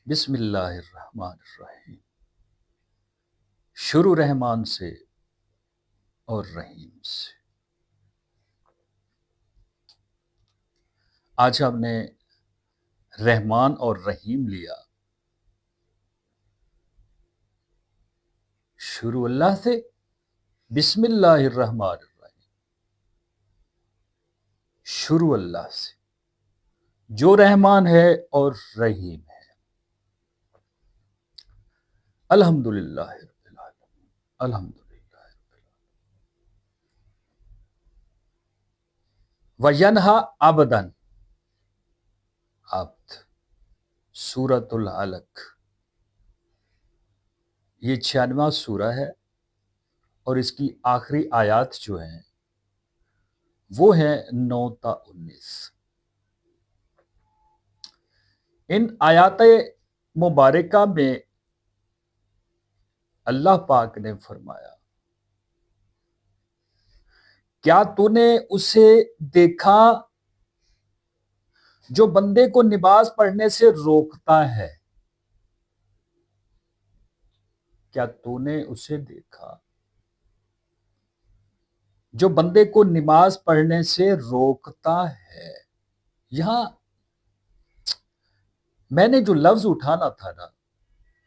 بسم اللہ الرحمن الرحیم، شروع رحمان سے اور رحیم سے۔ آج ہم نے رحمان اور رحیم لیا، شروع اللہ سے، بسم اللہ الرحمن الرحیم، شروع اللہ سے جو رحمان ہے اور رحیم ہے۔ الحمدللہ رب العالمین، الحمدللہ رب العالمین۔ وینہا عبدن، عبد، سورۃ العلق، یہ 96واں سورہ ہے اور اس کی آخری آیات جو ہیں وہ ہیں 9 تا 19۔ ان آیات مبارکہ میں اللہ پاک نے فرمایا، کیا تو نے اسے دیکھا جو بندے کو نماز پڑھنے سے روکتا ہے؟ کیا تو نے اسے دیکھا جو بندے کو نماز پڑھنے سے روکتا ہے؟ یہاں میں نے جو لفظ اٹھانا تھا نا،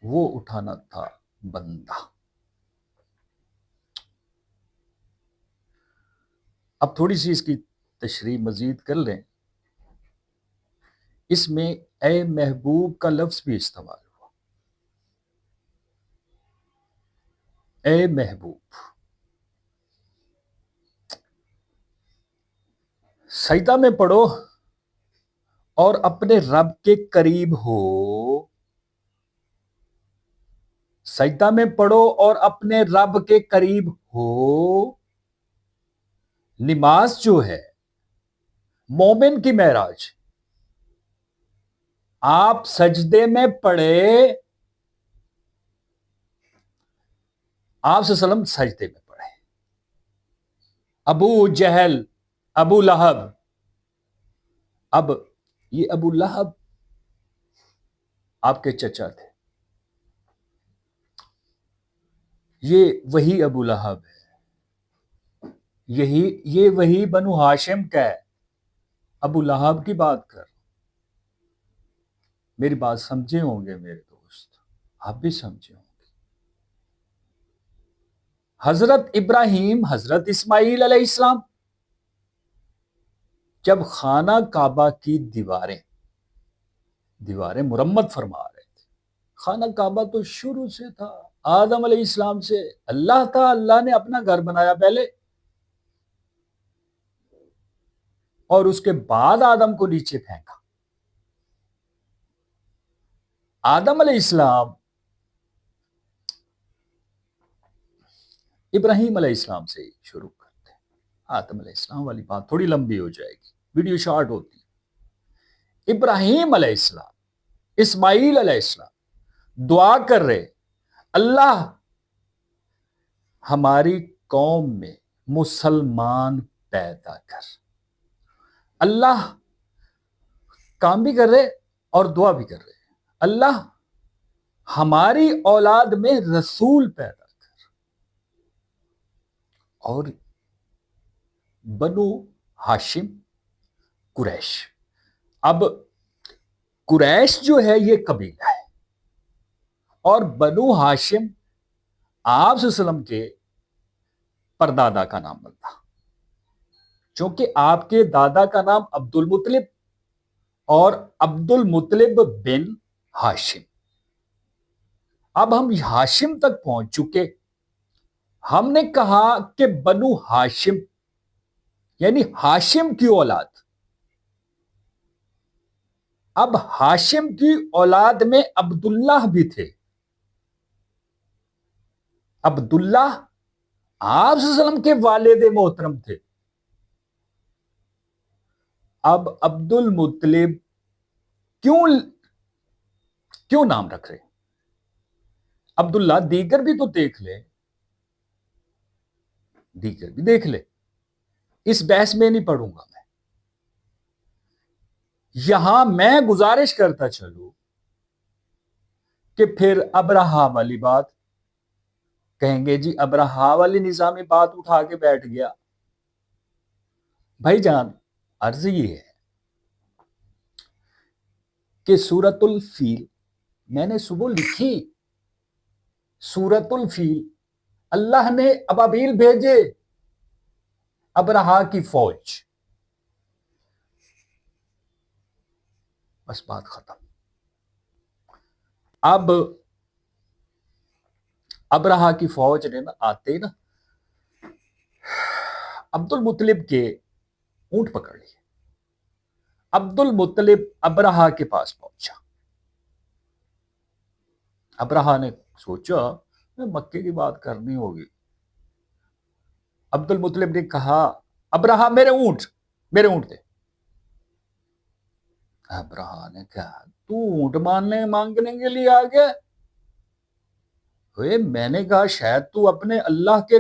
وہ اٹھانا تھا بندہ۔ اب تھوڑی سی اس کی تشریح مزید کر لیں۔ اس میں اے محبوب کا لفظ بھی استعمال ہوا، اے محبوب۔ سجدہ میں پڑھو اور اپنے رب کے قریب ہو، سجدہ میں پڑھو اور اپنے رب کے قریب ہو۔ نماز جو ہے مومن کی معراج، آپ سجدے میں پڑھے، آپ صلی اللہ علیہ وسلم سجدے میں پڑھے۔ ابو جہل، ابو لہب، اب یہ ابو لہب آپ کے چچا تھے، یہ وہی ابو لہب ہے، یہ وہی بنو ہاشم کا ہے۔ ابو لہب کی بات کر، میری بات سمجھے ہوں گے میرے دوست، آپ بھی سمجھے ہوں گے۔ حضرت ابراہیم، حضرت اسماعیل علیہ السلام جب خانہ کعبہ کی دیواریں مرمت فرما رہے تھے، خانہ کعبہ تو شروع سے تھا، آدم علیہ السلام سے اللہ تھا، اللہ نے اپنا گھر بنایا پہلے اور اس کے بعد آدم کو نیچے پھینکا۔ آدم علیہ السلام ابراہیم علیہ السلام سے شروع کرتے ہیں۔ آدم علیہ السلام والی بات تھوڑی لمبی ہو جائے گی، ویڈیو شارٹ ہوتی ہے۔ ابراہیم علیہ السلام، اسماعیل علیہ السلام دعا کر رہے، اللہ ہماری قوم میں مسلمان پیدا کر۔ اللہ کام بھی کر رہے اور دعا بھی کر رہے، اللہ ہماری اولاد میں رسول پیدا کر۔ اور بنو ہاشم، قریش، اب قریش جو ہے یہ قبیلہ ہے اور بنو ہاشم آپ صلی اللہ علیہ وسلم کے پردادا کا نام بنتا، چونکہ آپ کے دادا کا نام عبد المطلب اور عبد المطلب بن ہاشم۔ اب ہم ہاشم تک پہنچ چکے، ہم نے کہا کہ بنو ہاشم یعنی ہاشم کی اولاد۔ اب ہاشم کی اولاد میں عبداللہ بھی تھے، عبداللہ آپ صلی اللہ علیہ وسلم کے والد محترم تھے۔ اب عبد المطلب کیوں نام رکھ رہے؟ عبداللہ دیگر بھی تو دیکھ لے، دیگر بھی دیکھ لے، اس بحث میں نہیں پڑھوں گا میں۔ یہاں میں گزارش کرتا چلوں کہ پھر ابرہا والی بات کہیں گے جی ابرہا والی نظامی بات اٹھا کے بیٹھ گیا. بھائی جان عرض یہ ہے کہ سورۃ الفیل میں نے صبح لکھی. سورۃ الفیل اللہ نے ابابیل بھیجے ابرہا کی فوج. بس بات ختم. اب ابرہا کی فوج نے نا آتے نا عبد المطلب کے اونٹ پکڑ لیے. عبد المطلب ابرہا کے پاس پہنچا. ابرہا نے سوچا مکے کی بات کرنی ہوگی. عبد المطلب نے کہا ابرہا میرے اونٹ دے. ابرہا نے کہا تو اونٹ مانگنے کے لیے آ گیا. میں نے کہا شاید تو اپنے اللہ کے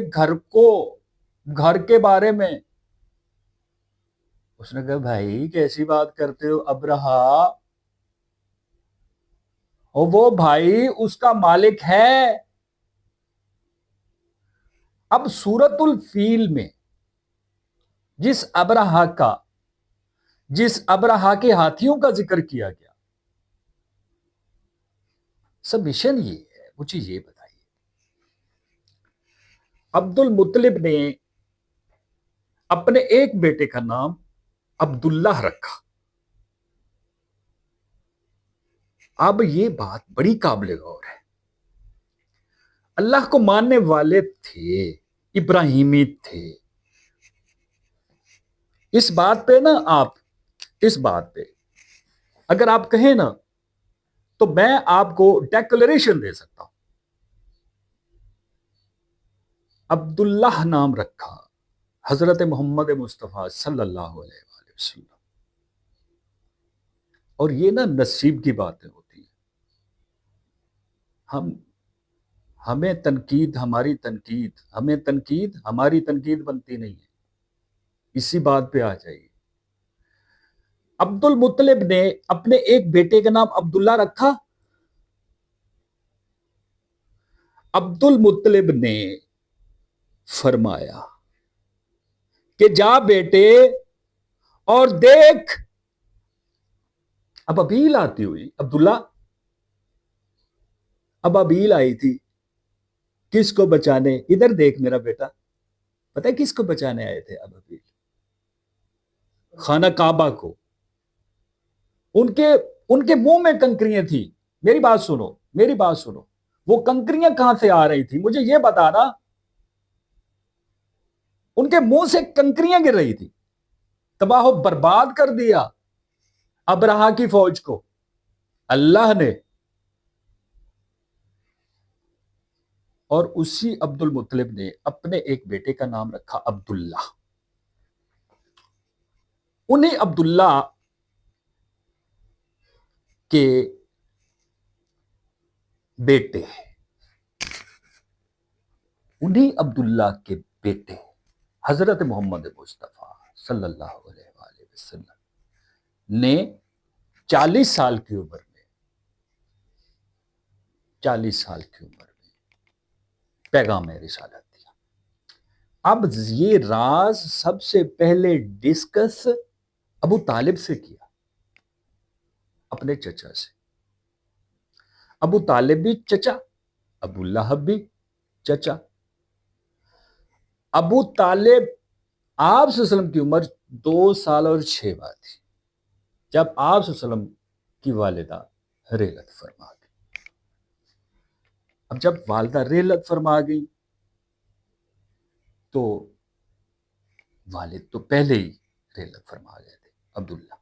گھر کے بارے میں. اس نے کہا بھائی کیسی بات کرتے ہو ابرہا، اور وہ بھائی اس کا مالک ہے. اب سورۃ الفیل میں جس ابرہا کے ہاتھیوں کا ذکر کیا گیا، سب مشن یہ ہے. مجھے یہ بتائیے عبد المطلب نے اپنے ایک بیٹے کا نام عبداللہ رکھا. اب یہ بات بڑی قابل غور ہے. اللہ کو ماننے والے تھے، ابراہیمی تھے. اس بات پہ اگر آپ کہیں نا تو میں آپ کو ڈیکلریشن دے سکتا ہوں. عبداللہ نام رکھا حضرت محمد مصطفیٰ صلی اللہ علیہ وآلہ وسلم. اور یہ نا نصیب کی باتیں ہوتی ہیں. ہمیں تنقید ہماری تنقید بنتی نہیں ہے. اسی بات پہ آ جائیے. عبد المطلب نے اپنے ایک بیٹے کا نام عبداللہ رکھا. عبد المطلب نے فرمایا کہ جا بیٹے اور دیکھ ابابیل آتی ہوئی. عبداللہ ابابیل آئی تھی کس کو بچانے؟ ادھر دیکھ میرا بیٹا. پتہ ہے کس کو بچانے آئے تھے ابابیل؟ خانہ کعبہ کو. ان کے منہ میں کنکریاں تھی. میری بات سنو. وہ کنکریاں کہاں سے آ رہی تھی مجھے یہ بتانا. ان کے منہ سے کنکریاں گر رہی تھی. تباہ و برباد کر دیا ابرہا کی فوج کو اللہ نے. اور اسی عبد المطلب نے اپنے ایک بیٹے کا نام رکھا عبداللہ. انہیں عبداللہ کے بیٹے حضرت محمد مصطفیٰ صلی اللہ علیہ وآلہ وسلم نے 40 سال کی عمر میں پیغام رسالت دیا. اب یہ راز سب سے پہلے ڈسکس ابو طالب سے کیا، اپنے چچا سے. ابو طالب بھی چچا، ابو لہب بھی چچا. ابو طالب آپ صلی اللہ علیہ وسلم کی عمر 2 سال اور 6 ماہ تھی جب آپ صلی اللہ علیہ وسلم کی والدہ رحلت فرما گئی. اب جب والدہ رحلت فرما گئی تو والد تو پہلے ہی رحلت فرما گئے تھے عبداللہ.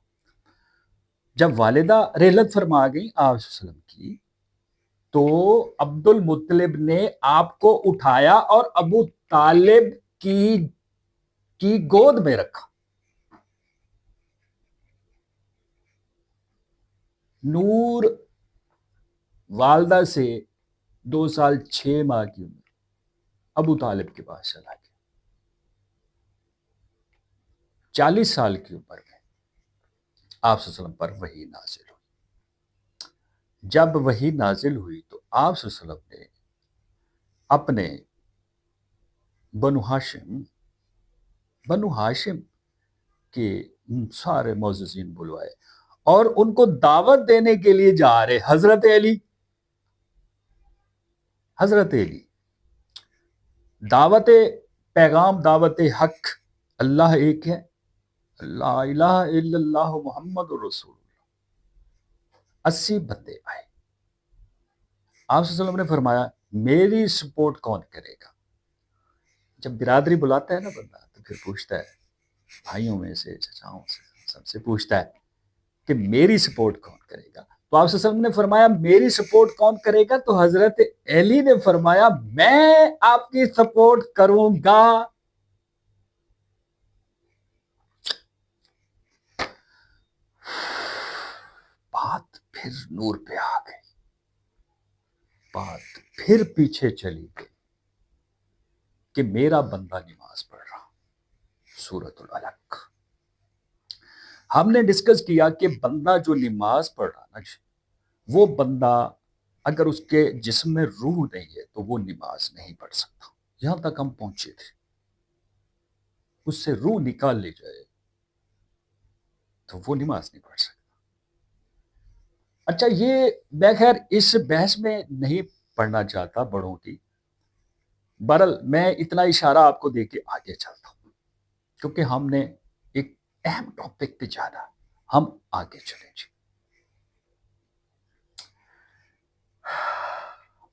جب والدہ رحلت فرما گئی آپ صلی اللہ علیہ وسلم کی تو عبد المطلب نے آپ کو اٹھایا اور ابو طالب کی گود میں رکھا. نور والدہ سے 2 سال 6 ماہ کی عمر ابو طالب کے پاس چلا گیا. 40 سال کی عمر میں آپ صلی اللہ علیہ وسلم پر وحی نازل ہوئی. جب وہی نازل ہوئی تو آپ صلی اللہ علیہ وسلم نے اپنے بنو ہاشم کے سارے معززین بلوائے اور ان کو دعوت دینے کے لیے جا رہے حضرت علی دعوت پیغام دعوت حق اللہ ایک ہے، لا الہ الا اللہ محمد رسول اللہ، 80 بندے آئے۔ آپ صلی اللہ علیہ وسلم نے فرمایا میری سپورٹ کون کرے گا؟ جب برادری بلاتا ہے نا بندہ تو پھر پوچھتا ہے بھائیوں میں سے، چچاؤں سے، سب سے پوچھتا ہے کہ میری سپورٹ کون کرے گا؟ تو آپ صلی اللہ علیہ وسلم نے فرمایا میری سپورٹ کون کرے گا؟ تو حضرت علی نے فرمایا میں آپ کی سپورٹ کروں گا۔ بات پھر نور پہ آ گئی، بات پھر پیچھے چلی گئی کہ میرا بندہ نماز پڑھ رہا، سورۃ العلق۔ ہم نے ڈسکس کیا کہ بندہ جو نماز پڑھ رہا نا، وہ بندہ اگر اس کے جسم میں روح نہیں ہے تو وہ نماز نہیں پڑھ سکتا۔ یہاں تک ہم پہنچے تھے، اس سے روح نکال لی جائے تو وہ نماز نہیں پڑھ سکتا۔ اچھا، یہ میں خیر اس بحث میں نہیں پڑھنا چاہتا بڑوں کی، بہرحال میں اتنا اشارہ آپ کو دے کے آگے چلتا ہوں کیونکہ ہم نے ایک اہم ٹاپک پہ جانا، ہم آگے چلیں جی۔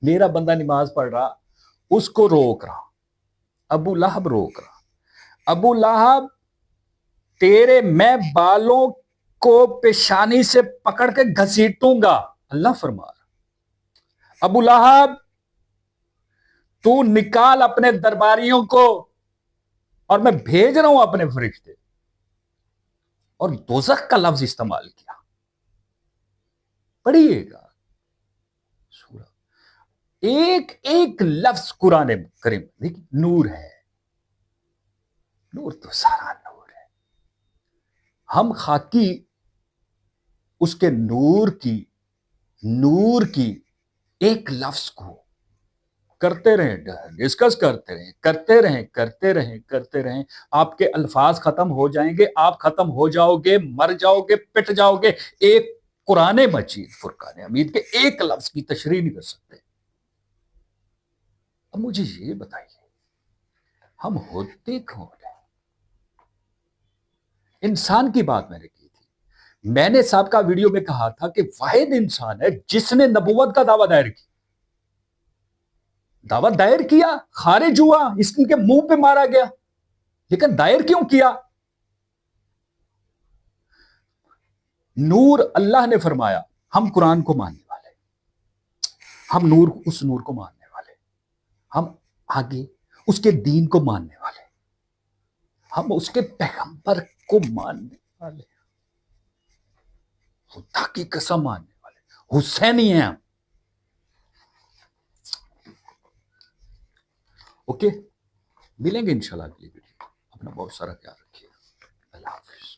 میرا بندہ نماز پڑھ رہا، اس کو روک رہا، ابو لہب روک رہا، ابو لہب تیرے میں بالوں کو پیشانی سے پکڑ کے گھسیٹوں گا، اللہ فرما رہا، ابو لہب تو نکال اپنے درباریوں کو اور میں بھیج رہا ہوں اپنے فرشتے، اور دوزخ کا لفظ استعمال کیا۔ پڑھیے گا سورہ، ایک ایک لفظ قرآن کریم دیکھیں، نور ہے، نور تو سارا نور ہے۔ ہم خاکی اس کے نور کی ایک لفظ کو کرتے رہیں، ڈسکس کرتے رہیں، آپ کے الفاظ ختم ہو جائیں گے، آپ ختم ہو جاؤ گے، مر جاؤ گے، پٹ جاؤ گے۔ ایک قرآن مجید فرقان حمید کے ایک لفظ کی تشریح نہیں کر سکتے۔ اب مجھے یہ بتائیے ہم ہوتے کون ہیں؟ انسان کی بات میں نے کی تھی، میں نے سابقہ ویڈیو میں کہا تھا کہ واحد انسان ہے جس نے نبوت کا دعویٰ دائر کیا، خارج ہوا، اس کے منہ پہ مارا گیا، لیکن دائر کیوں کیا؟ نور اللہ نے فرمایا ہم قرآن کو ماننے والے، ہم اس نور کو ماننے والے، ہم آگے اس کے دین کو ماننے والے، ہم اس کے پیغمبر کو ماننے والے، خدا کی قسم ماننے والے، حسینی ہیں ہم۔ اوکے، ملیں گے انشاءاللہ اگلی ویڈیو، اپنا بہت سارا خیال رکھیے، اللہ حافظ۔